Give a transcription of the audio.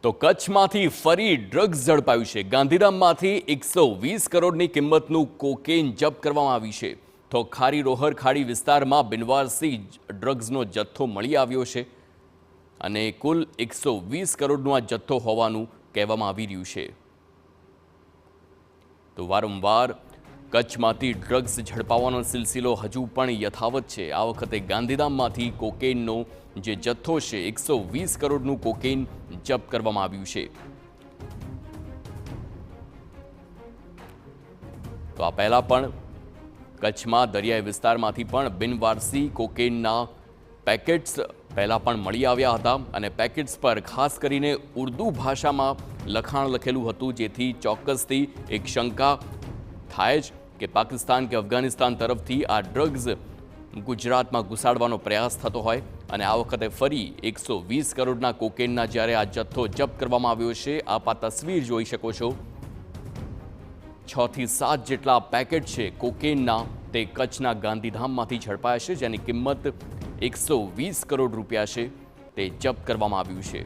તો કચ્છમાંથી ફરી ડ્રગ્સ ઝડપાયું છે। ગાંધીધામમાંથી 120 કરોડની કિંમતનું કોકેન જપ્ત કરવામાં આવી છે। તો ખારી રોહર ખાડી વિસ્તારમાં બિનવારસી ડ્રગ્સનો જથ્થો મળી આવ્યો છે અને કુલ 120 કરોડનો આ જથ્થો હોવાનું કહેવામાં આવી રહ્યું છે। તો વારંવાર કચ્છમાંથી ડ્રગ્સ ઝડપાવવાનો સિલસિલો હજુ પણ યથાવત છે। આ વખતે ગાંધીધામમાંથી કોકેનનો જે જથ્થો છે 120 કરોડનું કોકેન જપ્ત કરવામાં આવ્યું છે। તો આ પહેલા પણ કચ્છમાં દરિયાઈ વિસ્તારમાંથી પણ બિનવારસી કોકેનના પેકેટ્સ પહેલા પણ મળી આવ્યા હતા અને પેકેટ્સ પર ખાસ કરીને ઉર્દુ ભાષામાં લખાણ લખેલું હતું, જેથી ચોક્કસથી એક શંકા થાય જ કે પાકિસ્તાન કે અફઘાનિસ્તાન તરફથી આ ડ્રગ્સ ગુજરાતમાં ઘુસાડવાનો પ્રયાસ થતો હોય અને આ વખતે ફરી 120 કરોડના કોકેનના જ્યારે આ જથ્થો જપ્ત કરવામાં આવ્યો છે। આપ આ તસવીર જોઈ શકો છો। 6 થી 7 જેટલા પેકેટ છે કોકેનના તે કચ્છના ગાંધીધામમાંથી ઝડપાયા છે, જેની કિંમત 120 કરોડ રૂપિયા છે, તે જપ્ત કરવામાં આવ્યું છે।